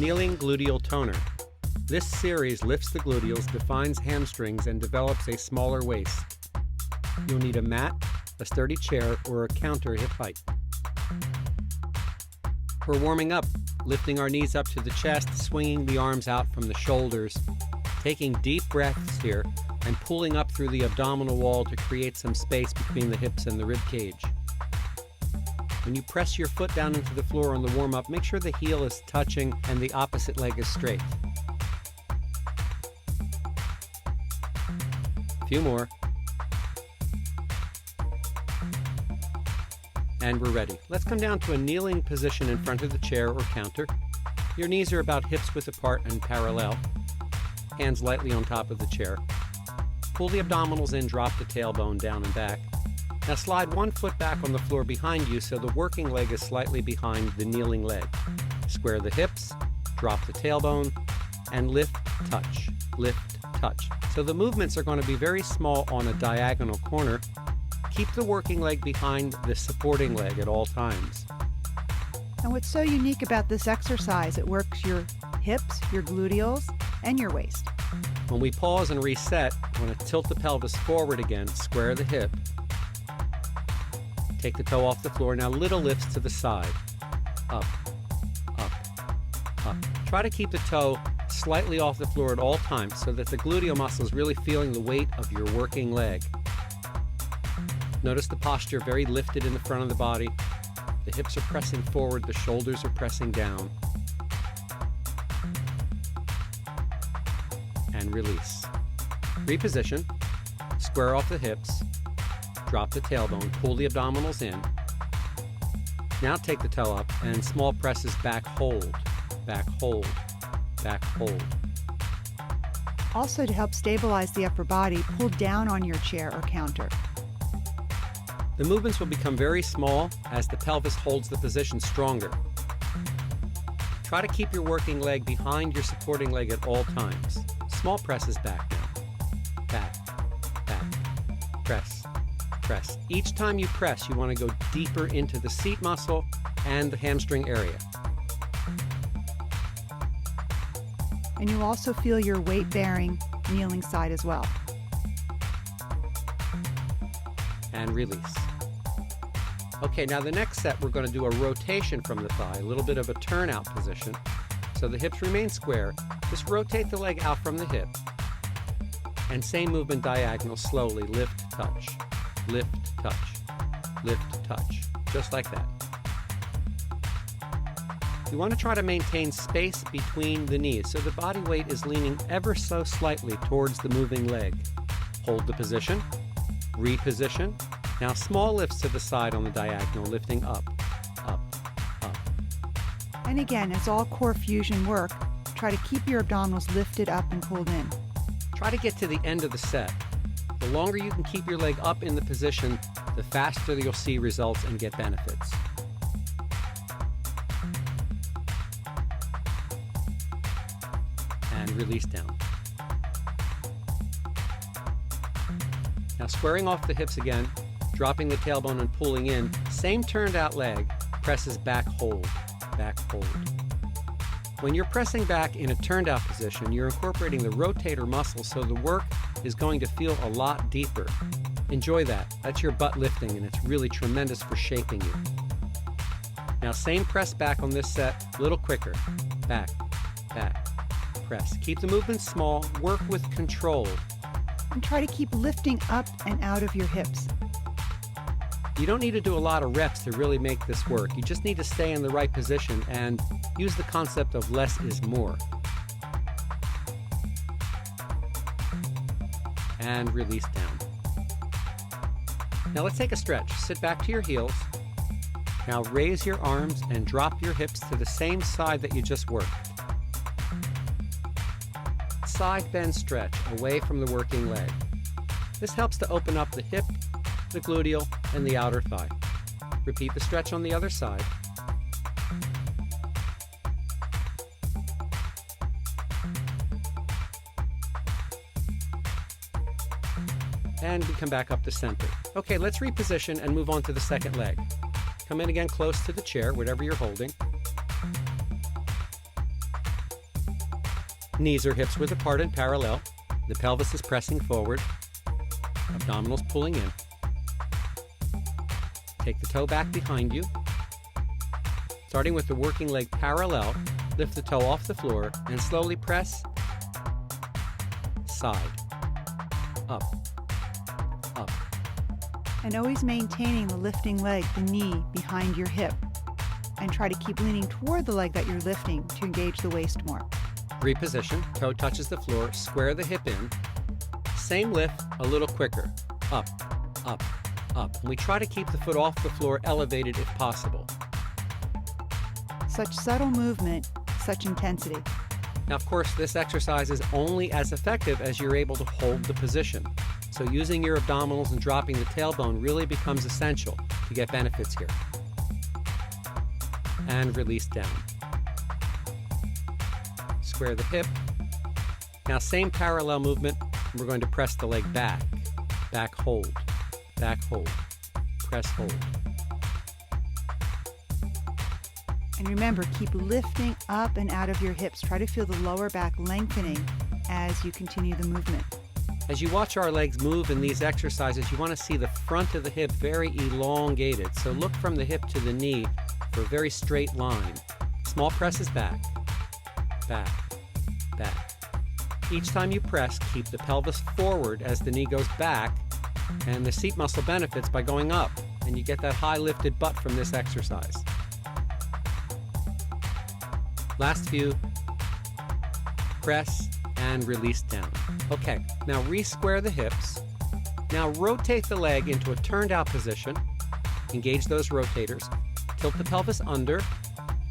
Kneeling Gluteal Toner. This series lifts the gluteals, defines hamstrings, and develops a smaller waist. You'll need a mat, a sturdy chair, or a counter hip height. We're warming up, lifting our knees up to the chest, swinging the arms out from the shoulders, taking deep breaths here, and pulling up through the abdominal wall to create some space between the hips and the rib cage. When you press your foot down into the floor on the warm-up, make sure the heel is touching and the opposite leg is straight. A few more. And we're ready. Let's come down to a kneeling position in front of the chair or counter. Your knees are about hips width apart and parallel. Hands lightly on top of the chair. Pull the abdominals in, drop the tailbone down and back. Now slide one foot back on the floor behind you so the working leg is slightly behind the kneeling leg. Square the hips, drop the tailbone, and lift, touch, lift, touch. So the movements are going to be very small on a diagonal corner. Keep the working leg behind the supporting leg at all times. And what's so unique about this exercise, it works your hips, your gluteals, and your waist. When we pause and reset, we're going to tilt the pelvis forward again, square the hip. Take the toe off the floor. Now little lifts to the side. Up, up, up. Try to keep the toe slightly off the floor at all times so that the gluteal muscle is really feeling the weight of your working leg. Notice the posture very lifted in the front of the body. The hips are pressing forward, the shoulders are pressing down. And release. Reposition. Square off the hips. Drop the tailbone, pull the abdominals in. Now take the toe up and small presses back, hold, back, hold, back, hold. Also, to help stabilize the upper body, pull down on your chair or counter. The movements will become very small as the pelvis holds the position stronger. Try to keep your working leg behind your supporting leg at all times. Small presses back now. Back, back, press, press. Each time you press, you want to go deeper into the seat muscle and the hamstring area. And you also feel your weight-bearing kneeling side as well. And release. Okay, now the next set we're going to do a rotation from the thigh, a little bit of a turnout position. So the hips remain square. Just rotate the leg out from the hip. And same movement diagonal, slowly, lift, touch, lift, touch, lift, touch, just like that. You want to try to maintain space between the knees so the body weight is leaning ever so slightly towards the moving leg. Hold the position, reposition. Now small lifts to the side on the diagonal, lifting up, up, up. And again, it's all core fusion work. Try to keep your abdominals lifted up and pulled in. Try to get to the end of the set. The longer you can keep your leg up in the position, the faster you'll see results and get benefits. And release down. Now squaring off the hips again, dropping the tailbone and pulling in, same turned out leg, presses back, hold, back, hold. When you're pressing back in a turned out position, you're incorporating the rotator muscle, so the work is going to feel a lot deeper. Enjoy that. That's your butt lifting, and it's really tremendous for shaping you. Now same press back on this set, a little quicker. Back, back, press. Keep the movement small, work with control. And try to keep lifting up and out of your hips. You don't need to do a lot of reps to really make this work. You just need to stay in the right position and use the concept of less is more. And release down. Now let's take a stretch. Sit back to your heels. Now raise your arms and drop your hips to the same side that you just worked. Side bend stretch away from the working leg. This helps to open up the hip, the gluteal, and the outer thigh. Repeat the stretch on the other side. And we come back up to center. Okay, let's reposition and move on to the second leg. Come in again close to the chair, whatever you're holding. Knees are hips width apart and parallel. The pelvis is pressing forward. Abdominals pulling in. Take the toe back behind you. Starting with the working leg parallel, lift the toe off the floor and slowly press side, up, up. And always maintaining the lifting leg, the knee, behind your hip. And try to keep leaning toward the leg that you're lifting to engage the waist more. Reposition, toe touches the floor, square the hip in. Same lift, a little quicker. Up, up, up. And we try to keep the foot off the floor elevated if possible. Such subtle movement, such intensity. Now, of course, this exercise is only as effective as you're able to hold the position. So using your abdominals and dropping the tailbone really becomes essential to get benefits here. And release down. Square the hip. Now, same parallel movement. We're going to press the leg back. Back hold. Back hold. Press hold. And remember, keep lifting up and out of your hips. Try to feel the lower back lengthening as you continue the movement. As you watch our legs move in these exercises, you want to see the front of the hip very elongated. So look from the hip to the knee for a very straight line. Small presses back, back, back. Each time you press, keep the pelvis forward as the knee goes back, and the seat muscle benefits by going up, and you get that high lifted butt from this exercise. Last few. Press and release down. Okay, now re-square the hips. Now rotate the leg into a turned out position. Engage those rotators. Tilt the pelvis under.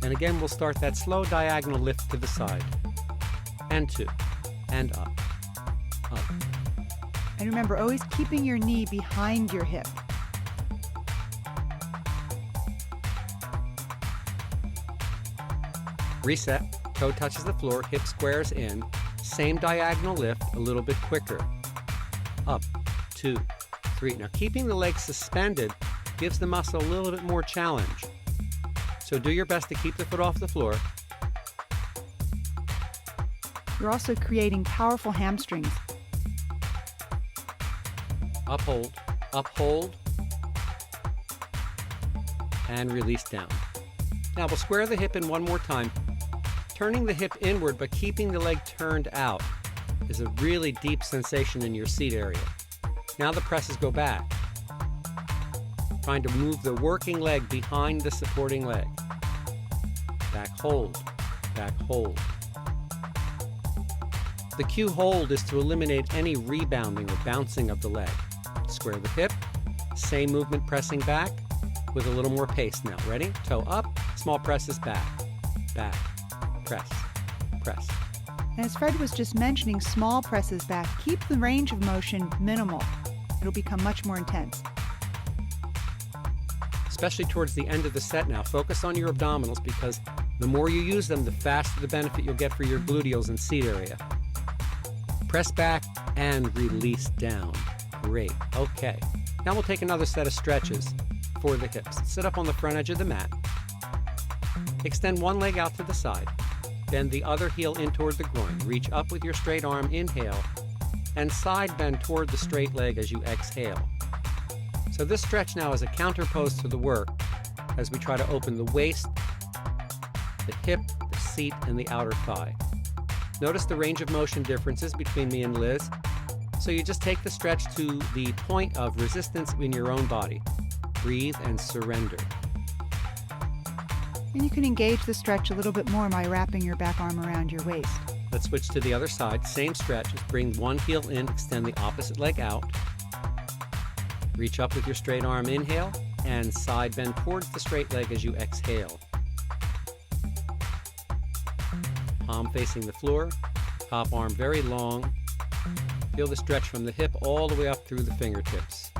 And again, we'll start that slow diagonal lift to the side. And two. And up. Up. And remember, always keeping your knee behind your hip. Reset. Toe touches the floor, hip squares in. Same diagonal lift, a little bit quicker. Up, 2, 3. Now keeping the legs suspended gives the muscle a little bit more challenge. So do your best to keep the foot off the floor. You're also creating powerful hamstrings. Uphold, uphold, and release down. Now we'll square the hip in one more time. Turning the hip inward but keeping the leg turned out is a really deep sensation in your seat area. Now the presses go back. Trying to move the working leg behind the supporting leg. Back hold, back hold. The cue hold is to eliminate any rebounding or bouncing of the leg. Square the hip, same movement pressing back with a little more pace now. Ready? Toe up, small presses back, back. Press, press. And as Fred was just mentioning, small presses back. Keep the range of motion minimal. It'll become much more intense. Especially towards the end of the set now, focus on your abdominals because the more you use them, the faster the benefit you'll get for your gluteals and seat area. Press back and release down. Great. Okay. Now we'll take another set of stretches for the hips. Sit up on the front edge of the mat. Extend one leg out to the side. Bend the other heel in toward the groin. Reach up with your straight arm, inhale, and side bend toward the straight leg as you exhale. So this stretch now is a counterpose to the work as we try to open the waist, the hip, the seat, and the outer thigh. Notice the range of motion differences between me and Liz. So you just take the stretch to the point of resistance in your own body. Breathe and surrender. And you can engage the stretch a little bit more by wrapping your back arm around your waist. Let's switch to the other side. Same stretch. Just bring one heel in, extend the opposite leg out. Reach up with your straight arm, inhale, and side bend towards the straight leg as you exhale. Palm facing the floor, top arm very long. Feel the stretch from the hip all the way up through the fingertips.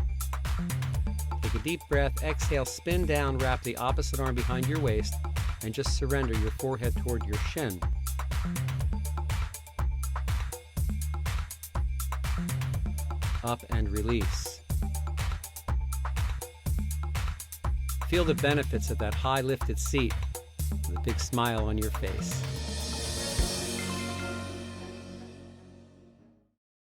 Take a deep breath, exhale, spin down, wrap the opposite arm behind your waist, and just surrender your forehead toward your shin. Up and release. Feel the benefits of that high lifted seat with a big smile on your face.